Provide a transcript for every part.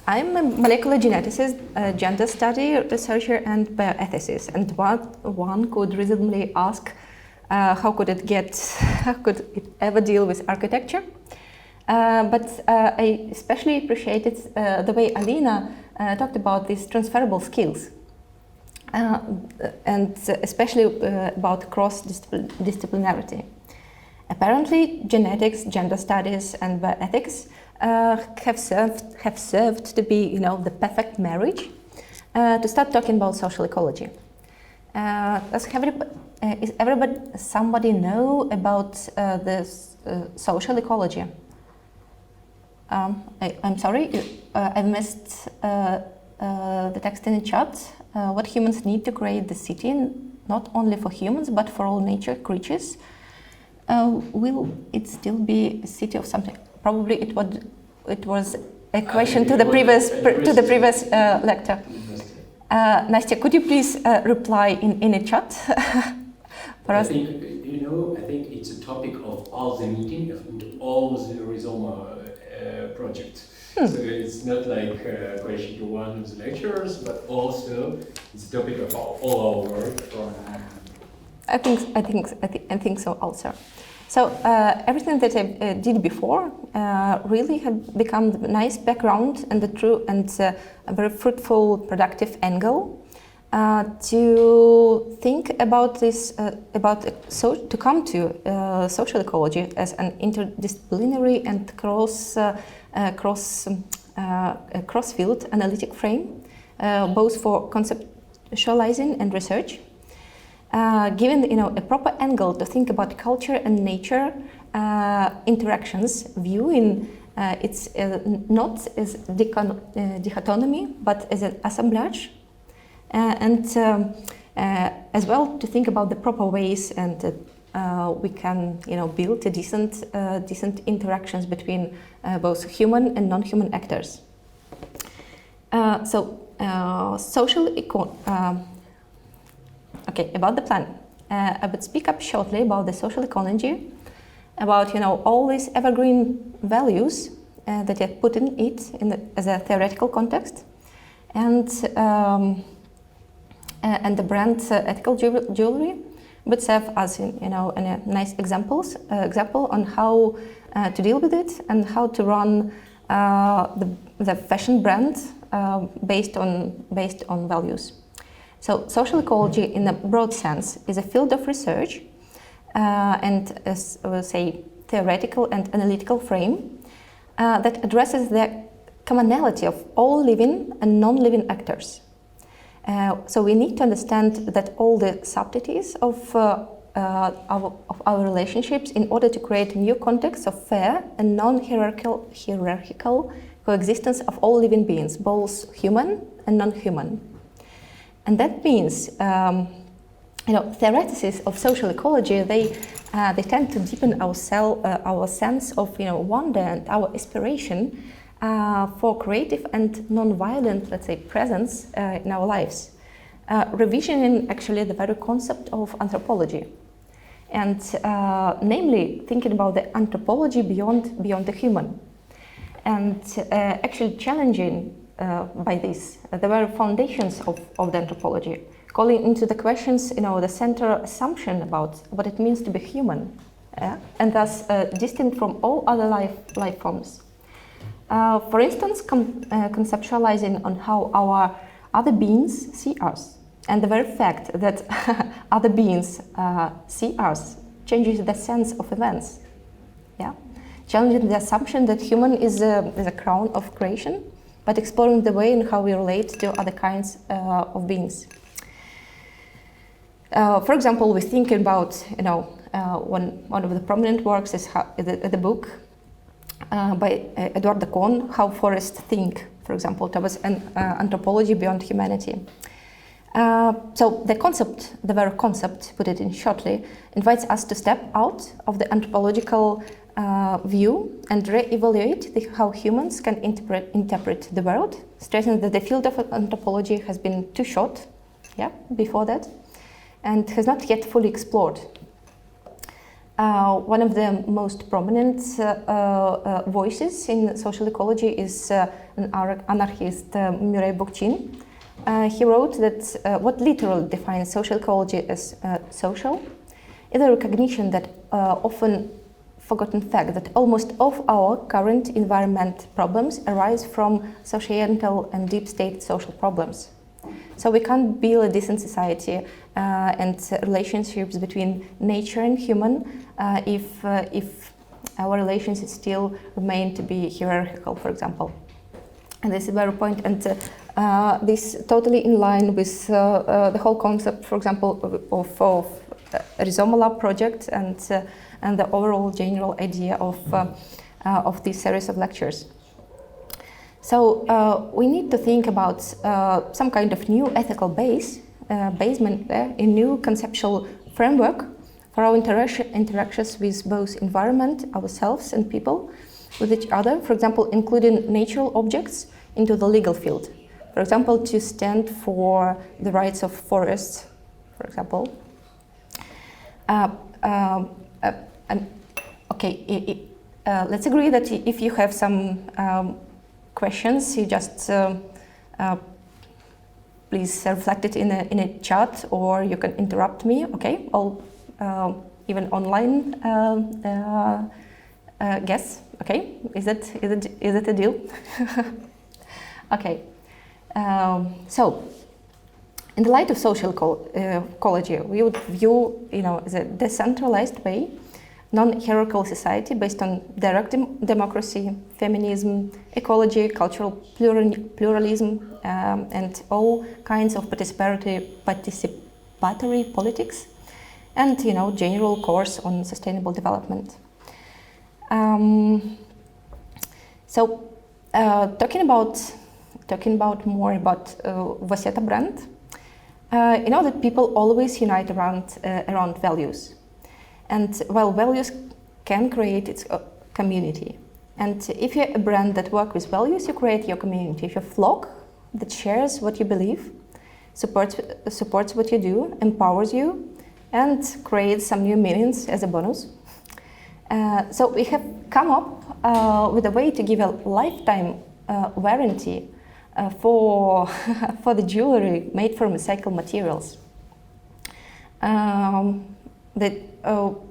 I'm a molecular geneticist, a gender study researcher, and bioethicist. And one could reasonably ask, how could it ever deal with architecture? But I especially appreciated the way Alina talked about these transferable skills, and especially about cross-disciplinarity. Apparently, genetics, gender studies, and bioethics have served to be, the perfect marriage to start talking about social ecology. Does somebody know about this social ecology? I'm sorry, I missed the text in the chat. What humans need to create the city, not only for humans but for all nature creatures. Will it still be a city of something? Probably it was a question to the previous lecture. Nastya, could you please reply in a chat for us? I think it's a topic of all the meeting and all the Rhisoma projects. So it's not like a question to one of the lecturers, but also it's a topic of all our work. I think so also. So everything that I did before really had become a nice background and a very fruitful, productive angle to think about this, to come to social ecology as an interdisciplinary and cross-field analytic frame, both for conceptualizing and research. Given a proper angle to think about culture and nature interactions, viewing it's not as dichotomy but as an assemblage, and as well to think about the proper ways and we can build a decent interactions between both human and non-human actors. Okay, about the plan. I would speak up shortly about the social ecology, about all these evergreen values that I put in it as a theoretical context, and the brand ethical jewelry would serve as a nice example on how to deal with it and how to run the fashion brand based on values. So social ecology in a broad sense is a field of research and say theoretical and analytical frame that addresses the commonality of all living and non-living actors. So we need to understand that all the subtleties of our relationships in order to create a new context of fair and non-hierarchical coexistence of all living beings, both human and non-human. And that means, theoreticists of social ecology, they tend to deepen our sense of, wonder and our aspiration for creative and non-violent, let's say, presence in our lives, revisioning actually the very concept of anthropology, and namely thinking about the anthropology beyond the human, and actually challenging by this the very foundations of the anthropology, calling into the questions, the central assumption about what it means to be human, and thus distinct from all other life forms. For instance, conceptualizing on how our other beings see us, and the very fact that other beings see us changes the sense of events. Yeah, challenging the assumption that human is a crown of creation, but exploring the way in how we relate to other kinds of beings. For example, we think about, one of the prominent works is the book by Edward de Cohn, How Forests Think, for example, towards an anthropology beyond humanity. So the very concept, put it in shortly, invites us to step out of the anthropological view and re-evaluate how humans can interpret the world, stressing that the field of anthropology has been too short, before that, and has not yet fully explored. One of the most prominent voices in social ecology is an anarchist, Murray Bookchin. He wrote that what literally defines social ecology as social is a recognition that often forgotten fact that almost all of our current environment problems arise from societal and deep state social problems. So we can't build a decent society and relationships between nature and human if our relations still remain to be hierarchical, for example. And this is very point, and this totally in line with the whole concept, for example, of Rhisoma Lab project and the overall general idea of this series of lectures. So we need to think about some kind of new ethical basement, a new conceptual framework for our interactions with both environment, ourselves, and people with each other. For example, including natural objects into the legal field. For example, to stand for the rights of forests, for example. Let's agree that if you have some questions, you just please reflect it in a chat, or you can interrupt me. Okay, or even online guess. Okay, is it a deal? Okay. So, in the light of social ecology, we would view, as a decentralized way, non-hierarchical society based on direct democracy, feminism, ecology, cultural pluralism, and all kinds of participatory politics, and general course on sustainable development. Talking about more about Vaseta brand, that people always unite around values. And while values can create its community, and if you're a brand that works with values, you create your community. If you're a flock that shares what you believe, supports what you do, empowers you, and creates some new meanings as a bonus. So we have come up with a way to give a lifetime warranty for the jewelry made from recycled materials. The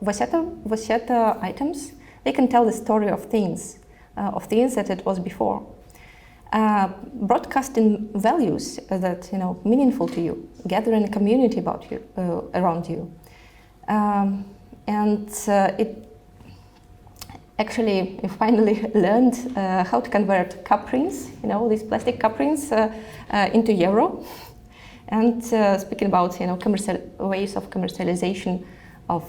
Vaseta items, they can tell the story of things that it was before. Broadcasting values that meaningful to you, gathering a community about you, around you, and it actually finally learned how to convert cup rings, these plastic cup rings, into euro. And speaking about commercial ways of commercialization of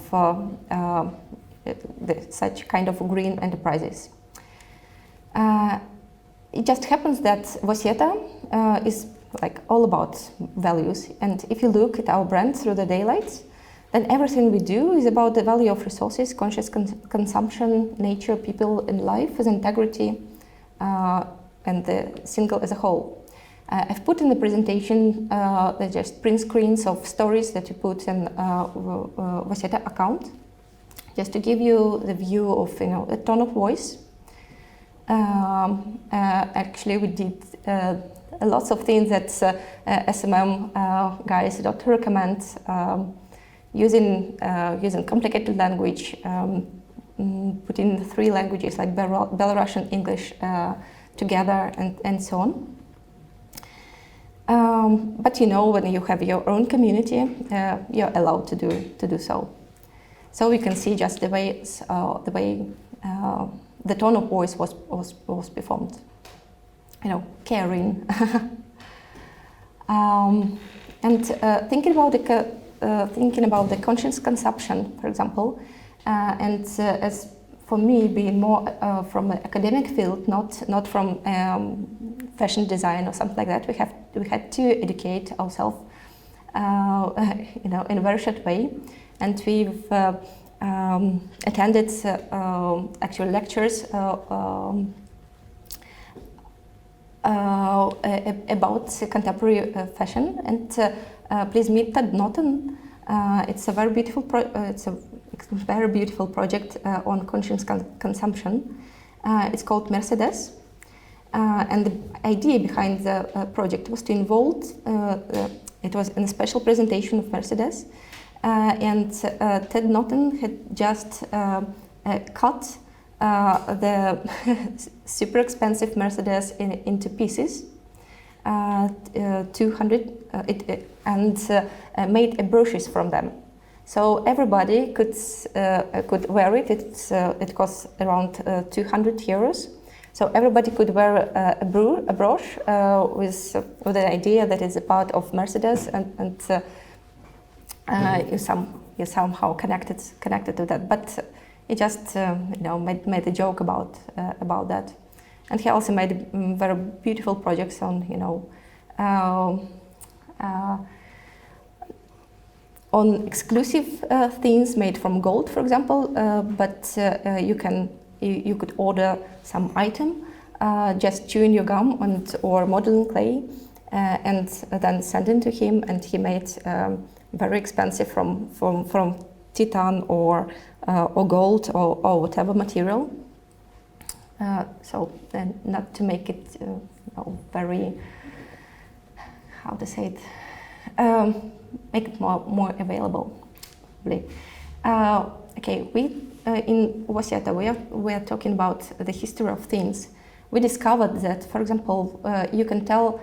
such kind of green enterprises. It just happens that Vaseta is like all about values, and if you look at our brand through the daylights, then everything we do is about the value of resources, conscious consumption, nature, people, and life with integrity, and the single as a whole. I've put in the presentation the just print screens of stories that you put in Vaseta account, just to give you the view of a tone of voice. Actually, we did lots of things that SMM guys don't recommend. Using complicated language, putting 3 languages like Belarusian, English together, and so on. But when you have your own community, you're allowed to do so. So you can see just the way the tone of voice was performed. Caring, and thinking about the conscious consumption, for example, and as for me, being more from an academic field, not from fashion design or something like that, we had to educate ourselves, in a very short way, and we've attended actual lectures about contemporary fashion, and please meet Tad Norton. It's a very beautiful very beautiful project on conscious consumption. It's called Mercedes. And the idea behind the project was to involve, it was a special presentation of Mercedes, and Ted Norton had just cut the super expensive Mercedes into pieces, 200, and made brochures from them. So everybody could wear it. It costs around 200 euros. So everybody could wear a brooch with the idea that it's a part of Mercedes, and you somehow connected to that. But he just made a joke about that, and he also made very beautiful projects on on exclusive things made from gold, for example. But you could order some item, just chewing your gum or modeling clay, and then send it to him, and he made very expensive from titan or gold or whatever material. So then, not to make it very, how to say it, make it more available. Okay, in Voseta we are talking about the history of things. We discovered that, for example, you can tell,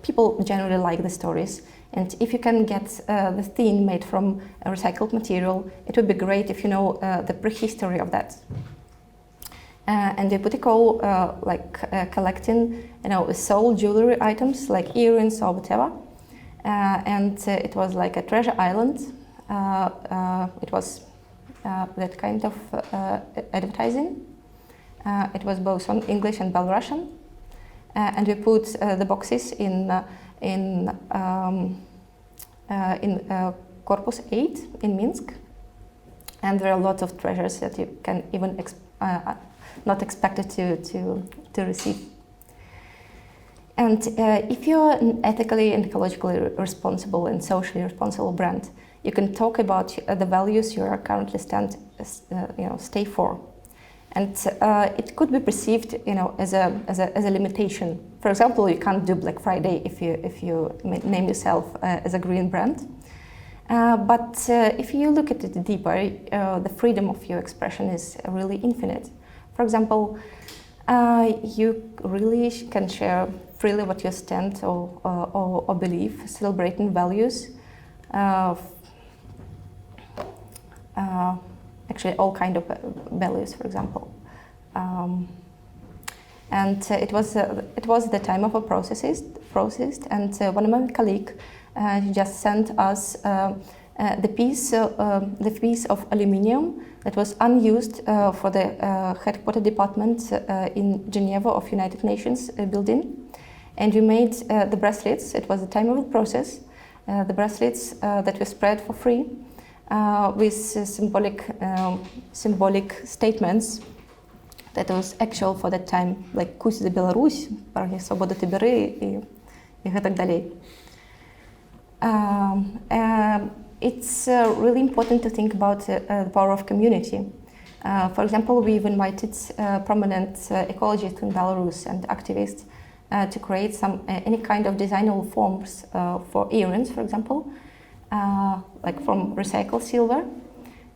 people generally like the stories, and if you can get the thing made from a recycled material, it would be great if you know the prehistory of that. And the Boutique collecting, soul jewelry items like earrings or whatever, and it was like a treasure island. It was that kind of advertising. It was both on English and Belarusian, and we put the boxes in Corpus 8 in Minsk, and there are lots of treasures that you can even not expected to receive. And if you're an ethically and ecologically responsible and socially responsible brand, you can talk about the values you are currently stay for, and it could be perceived, as a limitation. For example, you can't do Black Friday if you name yourself as a green brand. But if you look at it deeper, the freedom of your expression is really infinite. For example, you really can share freely what you stand or believe, celebrating values. Actually, all kind of values, for example. And it was the time of a process, and one of my colleagues just sent us the piece of aluminium that was unused for the headquarter department in Geneva of United Nations building, and we made the bracelets. It was the time of the process. The bracelets that were spread for free with symbolic statements that was actual for that time, like "Кусь за Беларусь", "Прагни свободы ти бери" и так далее. It's really important to think about the power of community. For example, we've invited prominent ecologists in Belarus and activists to create any kind of designable forms for earrings, for example, like from recycled silver.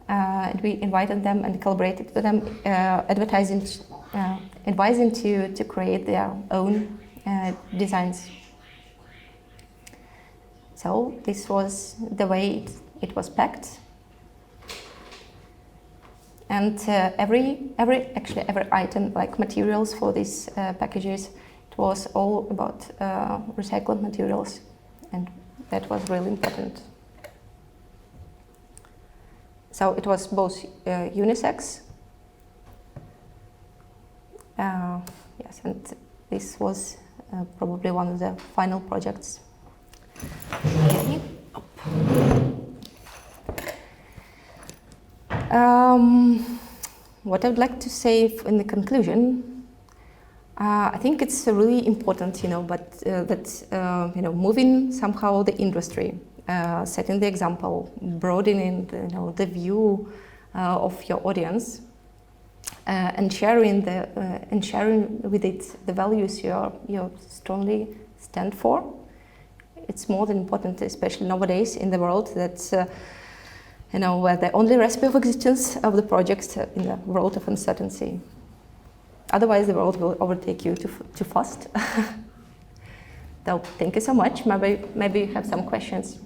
And we invited them and collaborated with them, advising to create their own designs. So this was the way it was packed, and every item, like materials for these packages, it was all about recycled materials, and that was really important. So it was both unisex. Yes, and this was probably one of the final projects. What I would like to say in the conclusion, I think it's really important, moving somehow the industry setting the example, broadening the view of your audience, and sharing with it the values you strongly stand for. It's more than important, especially nowadays in the world that's where the only recipe of existence of the project in the world of uncertainty. Otherwise, the world will overtake you too fast. So, thank you so much. Maybe you have some questions.